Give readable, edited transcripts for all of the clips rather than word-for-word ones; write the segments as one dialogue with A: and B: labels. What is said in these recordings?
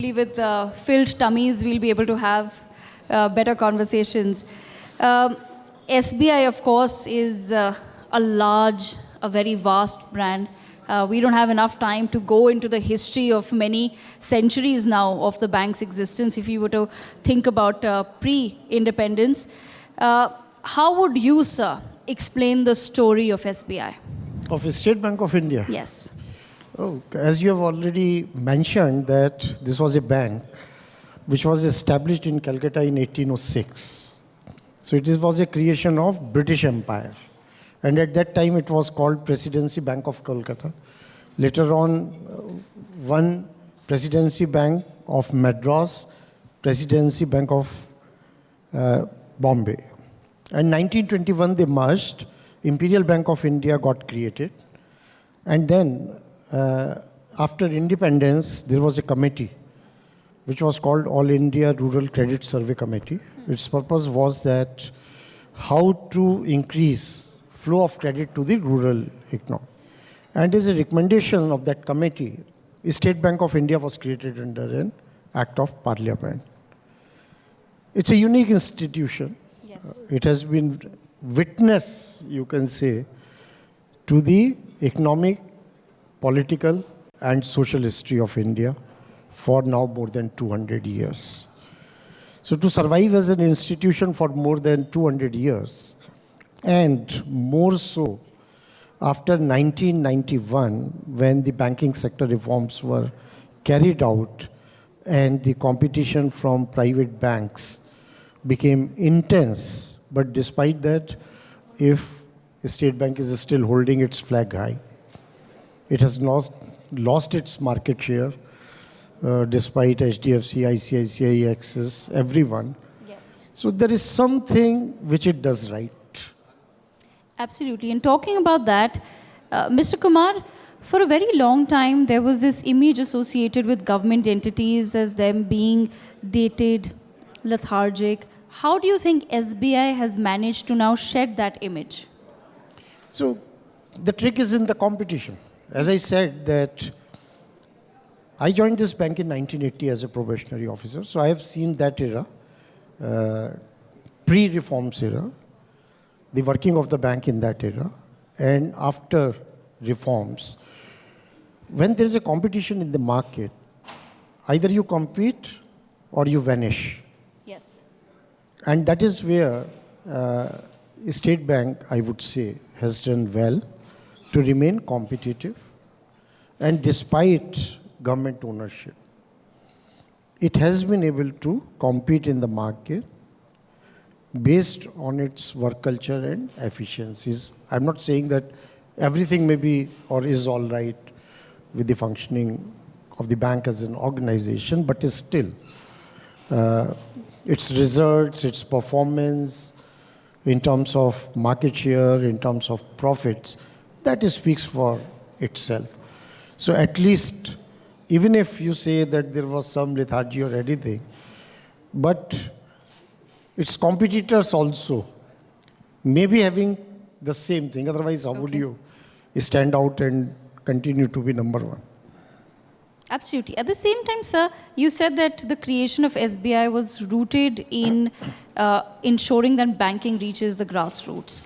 A: With filled tummies, we'll be able to have better conversations. SBI, of course, is a very vast brand. We don't have enough time to go into the history of many centuries now of the bank's existence. If you were to think about pre-independence, how would you, sir, explain the story of SBI?
B: Of State Bank of India?
A: Yes.
B: Oh, as you have already mentioned that this was a bank which was established in Calcutta in 1806. So it was a creation of British Empire. And at that time it was called Presidency Bank of Calcutta. Later on, one Presidency Bank of Madras, Presidency Bank of Bombay. And 1921 they merged, Imperial Bank of India got created. And then after independence, there was a committee which was called All India Rural Credit Survey Committee. Its purpose was that how to increase flow of credit to the rural economy. And as a recommendation of that committee, State Bank of India was created under an Act of Parliament. It's a unique institution.
A: Yes.
B: It has been witness, you can say, to the economic, political and social history of India for now more than 200 years. So to survive as an institution for more than 200 years, and more so after 1991, when the banking sector reforms were carried out and the competition from private banks became intense, but despite that, if the State Bank is still holding its flag high, it has lost its market share despite HDFC, ICICI, Axis, everyone.
A: Yes.
B: So there is something which it does right.
A: Absolutely. And talking about that, Mr. Kumar, for a very long time, there was this image associated with government entities as them being dated, lethargic. How do you think SBI has managed to now shed that image?
B: So the trick is in the competition. As I said that I joined this bank in 1980 as a probationary officer. So I have seen that era, pre-reforms era, the working of the bank in that era, and after reforms. When there is a competition in the market, either you compete or you vanish.
A: Yes.
B: And that is where State Bank, I would say, has done well to remain competitive, and despite government ownership, it has been able to compete in the market based on its work culture and efficiencies. I'm not saying that everything may be or is all right with the functioning of the bank as an organization, but is still its results, its performance in terms of market share, in terms of profits, that speaks for itself. So at least, even if you say that there was some lethargy or anything, but its competitors also may be having the same thing. Otherwise, how would you stand out and continue to be number one?
A: Absolutely. At the same time, sir, you said that the creation of SBI was rooted in ensuring that banking reaches the grassroots.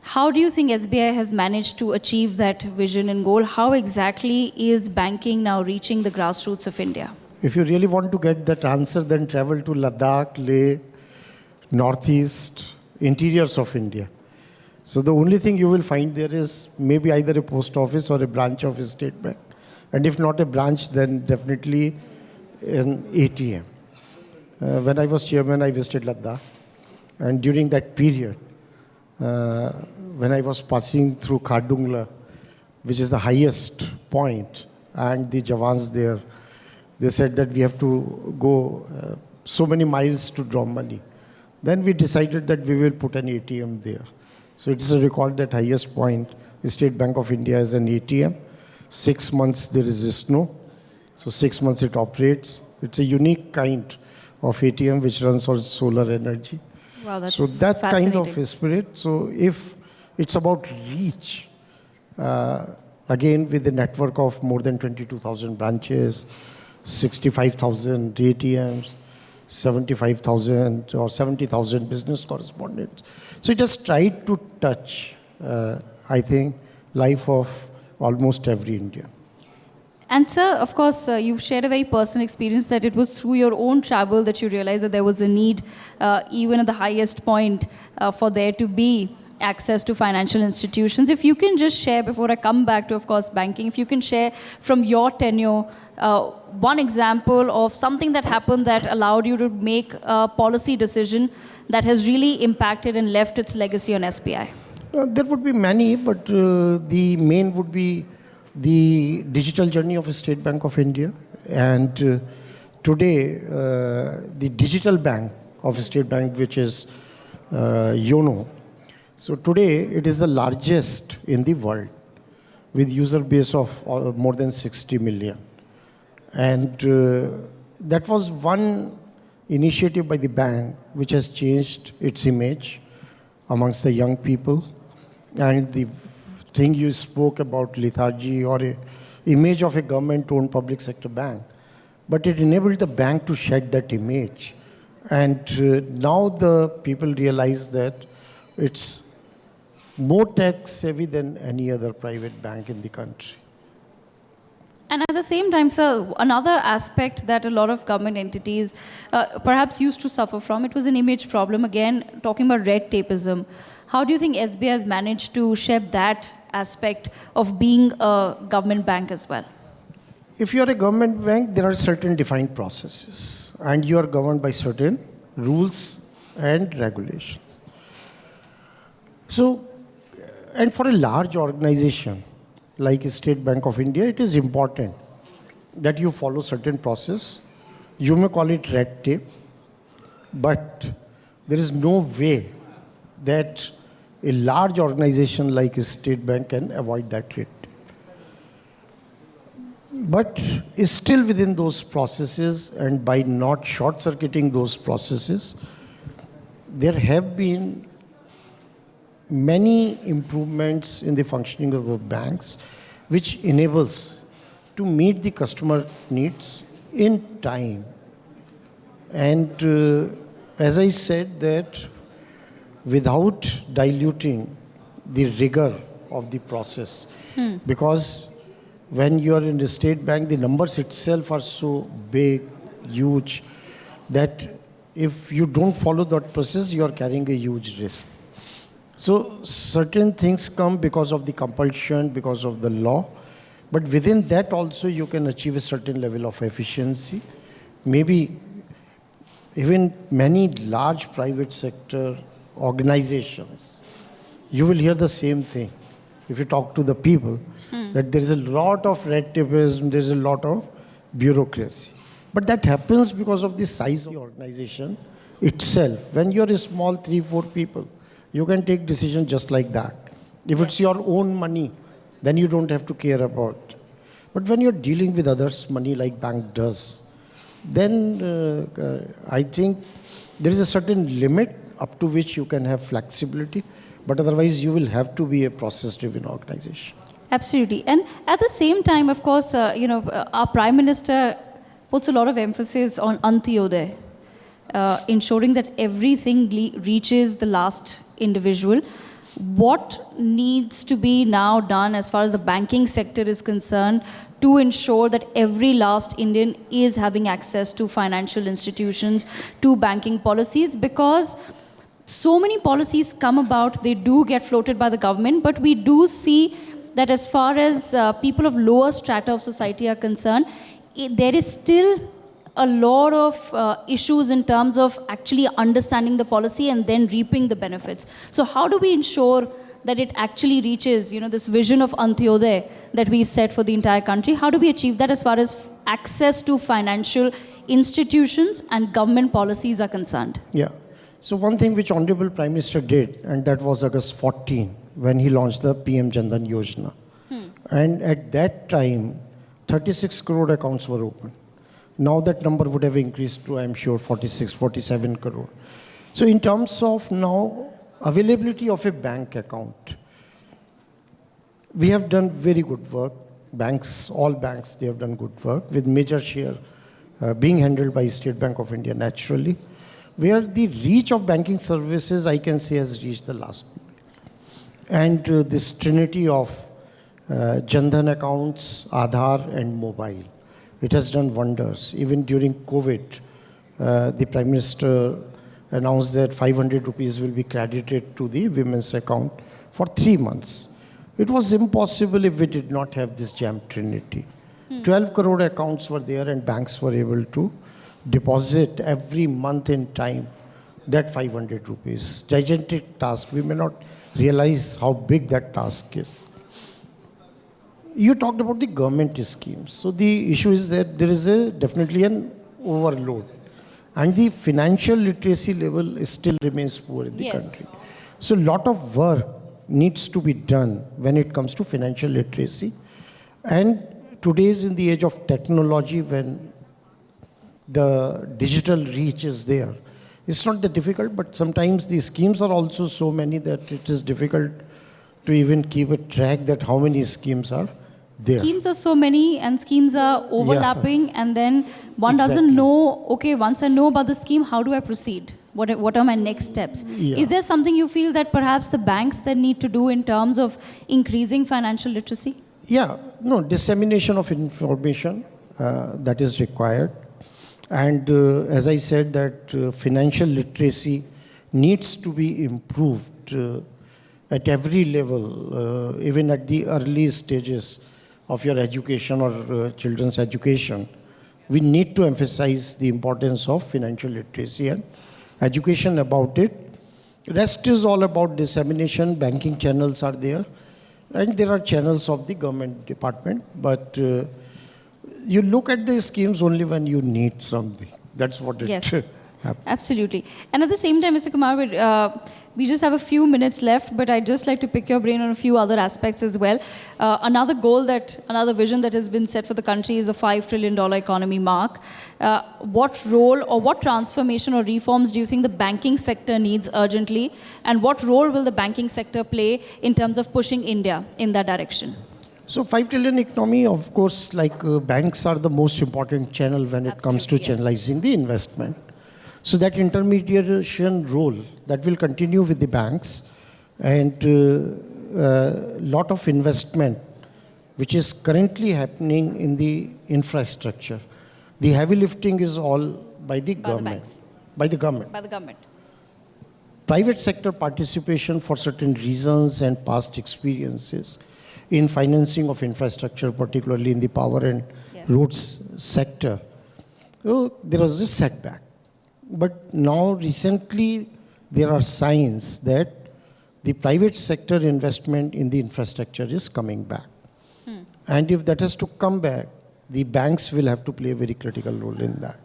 A: How do you think SBI has managed to achieve that vision and goal? How exactly is banking now reaching the grassroots of India?
B: If you really want to get that answer, then travel to Ladakh, Leh, Northeast, interiors of India. So the only thing you will find there is maybe either a post office or a branch of a State Bank. And if not a branch, then definitely an ATM. When I was chairman, I visited Ladakh. And during that period, when I was passing through Khardungla, which is the highest point, and the Jawans there, they said that we have to go so many miles to draw money. Then we decided that we will put an ATM there. So it's a record that highest point, the State Bank of India has an ATM. 6 months there is snow, so 6 months it operates. It's a unique kind of ATM which runs on solar energy.
A: Wow, that's
B: so that kind of
A: fascinating.
B: spirit. So if it's about reach, again with the network of more than 22,000 branches, 65,000 ATMs, 75,000 or 70,000 business correspondents. So it has tried to touch, I think, life of almost every Indian.
A: And sir, of course, you've shared a very personal experience that it was through your own travel that you realized that there was a need, even at the highest point, for there to be access to financial institutions. If you can just share, before I come back to, of course, banking, if you can share from your tenure, one example of something that happened that allowed you to make a policy decision that has really impacted and left its legacy on SBI.
B: There would be many, but the main would be the digital journey of State Bank of India. And today, the digital bank of State Bank, which is YONO. So today, it is the largest in the world with user base of more than 60 million. And that was one initiative by the bank which has changed its image amongst the young people. And the thing you spoke about lethargy or a image of a government-owned public sector bank, but it enabled the bank to shed that image. And now the people realize that it's more tech-savvy than any other private bank in the country.
A: And at the same time, sir, another aspect that a lot of government entities perhaps used to suffer from, it was an image problem. Again, talking about red tapeism. How do you think SBI has managed to shed that aspect of being a government bank as well?
B: If you are a government bank, there are certain defined processes, and you are governed by certain rules and regulations. So, and for a large organization like State Bank of India, it is important that you follow certain process. You may call it red tape, but there is no way that a large organization like a State Bank can avoid that red tape. But is still within those processes, and by not short-circuiting those processes, there have been many improvements in the functioning of the banks, which enables to meet the customer needs in time. And as I said, that without diluting the rigor of the process, because when you are in the state bank, the numbers itself are so big, huge, that if you don't follow that process, you are carrying a huge risk. So certain things come because of the compulsion, because of the law, but within that also you can achieve a certain level of efficiency. Maybe even many large private sector organizations, you will hear the same thing if you talk to the people, that there is a lot of red tapeism, there is a lot of bureaucracy. But that happens because of the size of the organization itself. When you are a small 3-4 people, you can take decisions just like that. If it's your own money, then you don't have to care about. But when you're dealing with others' money like bank does, then I think there is a certain limit up to which you can have flexibility, but otherwise you will have to be a process-driven organization.
A: Absolutely. And at the same time, of course, our Prime Minister puts a lot of emphasis on Antyodaya, ensuring that everything reaches the last individual. What needs to be now done as far as the banking sector is concerned to ensure that every last Indian is having access to financial institutions, to banking policies? Because so many policies come about, they do get floated by the government, but we do see that as far as people of lower strata of society are concerned, there is still a lot of issues in terms of actually understanding the policy and then reaping the benefits. So how do we ensure that it actually reaches, this vision of Antyodaya that we've set for the entire country? How do we achieve that as far as access to financial institutions and government policies are concerned?
B: Yeah. So one thing which Honorable Prime Minister did, and that was August 14, when he launched the PM Jan Dhan Yojana. And at that time, 36 crore accounts were open. Now that number would have increased to, I'm sure, 46, 47 crore. So in terms of now availability of a bank account, we have done very good work. Banks, all banks, they have done good work with major share being handled by State Bank of India naturally, where the reach of banking services, I can say, has reached the last. And this trinity of Jan Dhan accounts, Aadhaar and mobile, it has done wonders. Even during COVID, the Prime Minister announced that 500 rupees will be credited to the women's account for 3 months. It was impossible if we did not have this jam trinity. 12 crore accounts were there and banks were able to deposit every month in time that 500 rupees. Gigantic task. We may not realize how big that task is. You talked about the government schemes. So the issue is that there is definitely an overload. And the financial literacy level still remains poor in the country. So a lot of work needs to be done when it comes to financial literacy. And today is in the age of technology when the digital reach is there. It's not that difficult, but sometimes the schemes are also so many that it is difficult to even keep a track that how many schemes are there.
A: Schemes are so many and schemes are overlapping, and then one doesn't know, okay, once I know about the scheme, how do I proceed? What are my next steps? Is there something you feel that perhaps the banks that need to do in terms of increasing financial literacy?
B: No, dissemination of information that is required. And as I said, that financial literacy needs to be improved at every level, even at the early stages of your education or children's education. We need to emphasize the importance of financial literacy and education about it. Rest is all about dissemination. Banking channels are there. And there are channels of the government department. But you look at the schemes only when you need something. That's what it happens.
A: Absolutely. And at the same time, Mr. Kumar, we just have a few minutes left, but I'd just like to pick your brain on a few other aspects as well. Another vision that has been set for the country is a $5 trillion economy mark. What role or what transformation or reforms do you think the banking sector needs urgently? And what role will the banking sector play in terms of pushing India in that direction?
B: So 5 trillion economy, of course, like banks are the most important channel when it comes to channelizing the investment. So that intermediation role, that will continue with the banks, and lot of investment which is currently happening in the infrastructure. The heavy lifting is all by the government. By the government. Private sector participation for certain reasons and past experiences in financing of infrastructure, particularly in the power and roads sector. So there was a setback. But now recently there are signs that the private sector investment in the infrastructure is coming back. And if that has to come back, the banks will have to play a very critical role in that.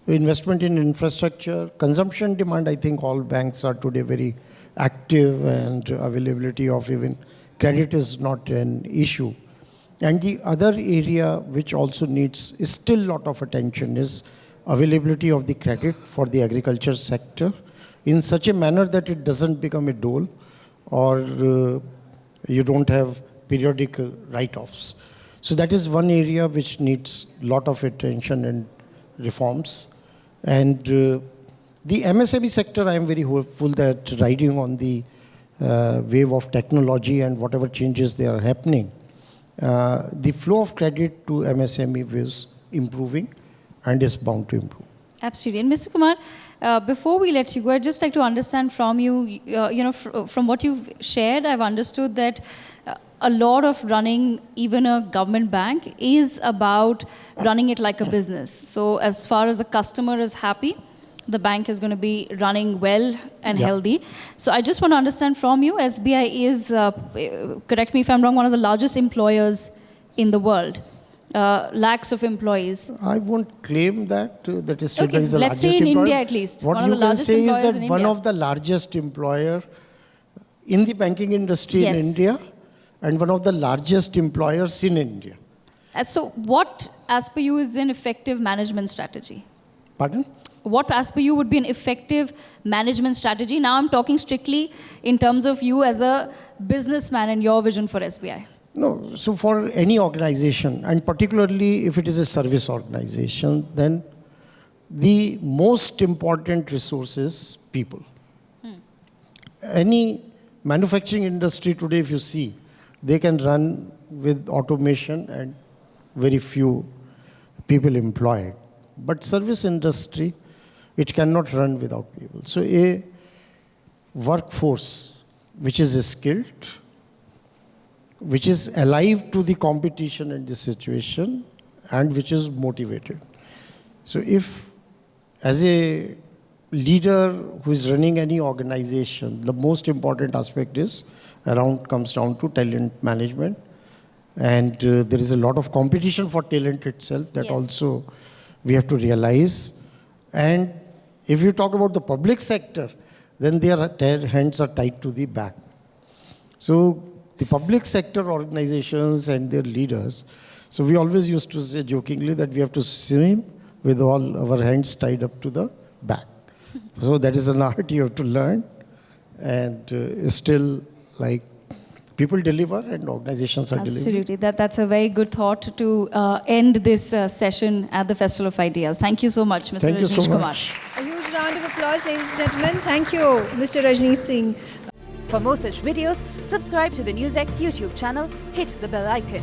B: Investment in infrastructure, consumption demand, I think all banks are today very active, and availability of even credit is not an issue. And the other area which also needs is still a lot of attention is availability of the credit for the agriculture sector in such a manner that it doesn't become a dole, or you don't have periodic write-offs. So that is one area which needs a lot of attention and reforms. And the MSME sector, I am very hopeful that riding on the wave of technology and whatever changes they are happening, the flow of credit to MSME is improving and is bound to improve.
A: Absolutely. And Mr. Kumar, before we let you go, I'd just like to understand from you, from what you've shared, I've understood that a lot of running even a government bank is about running it like a business. So as far as the customer is happy, the bank is going to be running well and healthy. So I just want to understand from you, SBI is, correct me if I'm wrong, one of the largest employers in the world. Lakhs of employees.
B: I won't claim that State Bank is the
A: let's
B: largest
A: say in
B: employer.
A: India at least.
B: What
A: one
B: you
A: of the
B: can say is that
A: in
B: one
A: India.
B: of the largest employer in the banking industry in India, and one of the largest employers in India.
A: So what, as per you, is an effective management strategy?
B: Pardon?
A: What, as per you, would be an effective management strategy? Now I'm talking strictly in terms of you as a businessman and your vision for SBI.
B: No, so for any organization, and particularly if it is a service organization, then the most important resource is people. Any manufacturing industry today, if you see, they can run with automation and very few people employed. But service industry, it cannot run without people. So a workforce which is skilled, which is alive to the competition and the situation, and which is motivated. So if, as a leader who is running any organization, the most important aspect comes down to talent management. And there is a lot of competition for talent itself that also we have to realize. And if you talk about the public sector, then their hands are tied to the back. So the public sector organizations and their leaders, so we always used to say jokingly that we have to swim with all our hands tied up to the back. So that is an art you have to learn, and still, like, people deliver and organizations are delivering.
A: Absolutely. That's a very good thought to end this session at the Festival of Ideas. Thank you so much, Mr.
B: Thank you
A: Rajnish
B: so
A: Kumar.
B: much.
C: A huge round of applause, ladies and gentlemen. Thank you, Mr. Rajnish Singh.
D: For more such videos, subscribe to the NewsX YouTube channel, hit the bell icon.